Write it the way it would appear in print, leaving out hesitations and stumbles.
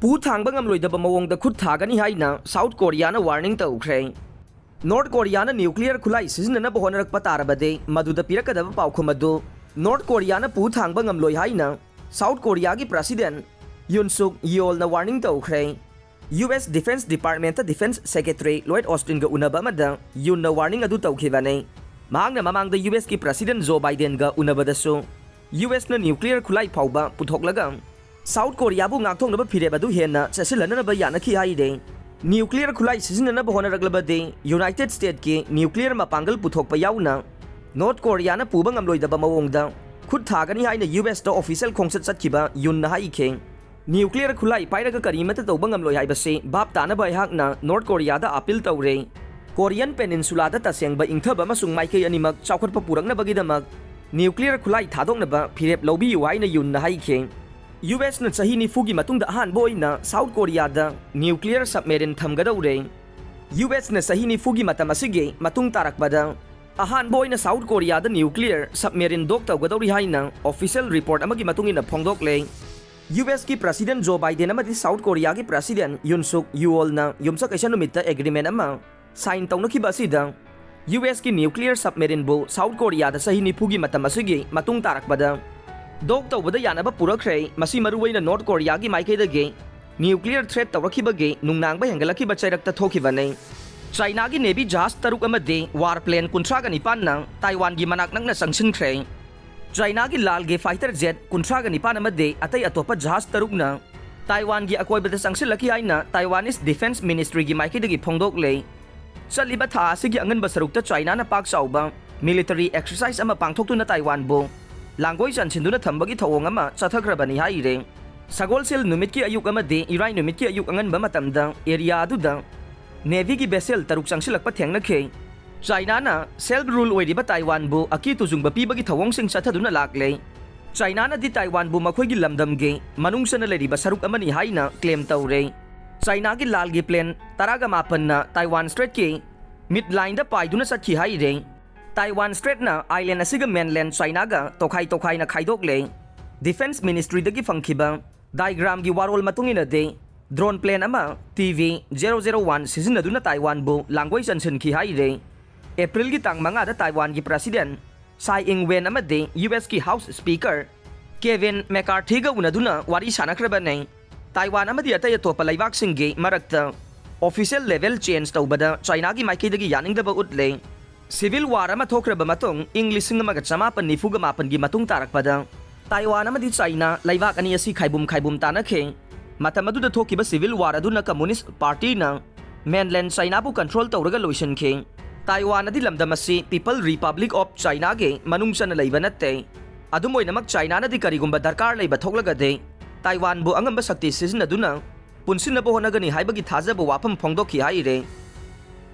पू थांग ngamloidaba mawongda khut thagani haina South Korea na warning tawkhre North Korea na nuclear khulai sizinana honarakpa tarabade maduda pirakadaba paukhumadu North Korea na pu thang ngamloi haina South Korea gi president Yoon Suk Yeol na warning tawkhre US Defense Department ta Defense Secretary Lloyd Austin ga unaba mada Yoon na warning adu tawkhibane mahang na mamang da US ki president Joe Biden ga unabada so US na nuclear khulai phauba puthoklaga South Korea bu ngakthong na phire badu henna chasilana na ba yana khi hai de nuclear khulai sizinana ba honaraglabade United States ki nuclear mapangal puthok pa yauna North Korea na puba ngamloi da ba mawongda khut thagani haina US da official khongsat chatkiba Yoon na hai kheng nuclear khulai pairaga karimata tawba ngamloi hai base bap tana ba hak na North Korea da appeal tawre Korean Peninsula da taseng ba ingthaba masung maikai animak chawkhat pa purangna bagi damak nuclear khulai thadokna ba phirep lobi yu haina Yoon na hai kheng US na sahi ni fugi matung da han boy na South Korea da nuclear submarine thamgadawre US na sahi ni fugi matamasige matung tarakbada ahan boy na South Korea da nuclear submarine dok tawgadawri haina official report amagi matung ina phongdok le US ki president Joe Biden amadi South Korea ki president Yoon Suk Yeol na yumsak asia numit agreement ama sign tawnakiba asida US ki nuclear submarine bo South Korea da sahi ni fugi matamasige matung tarakbada Dok tawbada yanaba purakre masi maruwaina North Korea gi maikaidage nuclear threat tawrakhibage nungnangba hengalakhiba chairakta thokibane China gi Navy jahaz taruk amade warplane 39 na Taiwan gi manak nangna sangsinkhre China gi lal ge fighter jet 39 amade atai atopa jahaz taruk na Taiwan gi akoibada sangsilaki haina Taiwanese Defense Ministry gi maikaidagi phongdok le chaliba tha asigi angan basarukta China na pak chauba military exercise ama pangthoktu na Taiwan bo Langoi chan chinduna thambagi thawong ama chathakrabani haire Sagolsel numit ki ayuk amade Irai numit ki ayuk angan ba matamda area aduda Navy ki vessel taruk sangsilakpa thengna khe China na self rule oiriba Taiwan bu aki tujungba pibagi thawong sing chathaduna lakle China na di Taiwan bu makhoi gi lamdam ge manungsana leriba saruk amani haina claim tawre China gi lal gi plane taraga mapan na Taiwan Strait ki midline da paiduna sakhi haire Taiwan Strait na island asiga mainland China ga tokhai na khaidok le Defense Ministry dagi fangkhiba diagram gi warol matungina de drone plane ama TV 001 sizinaduna Taiwan bu langoi chanchen khi hai re April gi tang manga da Taiwan gi president Tsai Ing-wen ama de US ki House Speaker Kevin McCarthy ga unaduna wari sanakraba nei Taiwan ama di atay atopa laibak singge marakta official level change tawbada China gi maiki dagi yaning da ba utle Civil War ama thokraba matong English singa chamapan ni fuga mapan gi matung tarakpada Taiwan amadi China laibak ani asi khaibum tana khe matamadu da thokiba Civil War aduna Communist Party na mainland China bu control tawraga loisan khe Taiwan adi lamdam asi People Republic of China ge manungsan leiba natte adumoi namak China na di karigumba darkar leiba thoklaga de Taiwan bu angamba sakti sizinaduna punsinna bo honagani haibagi thajaba wafam phongdokhi haire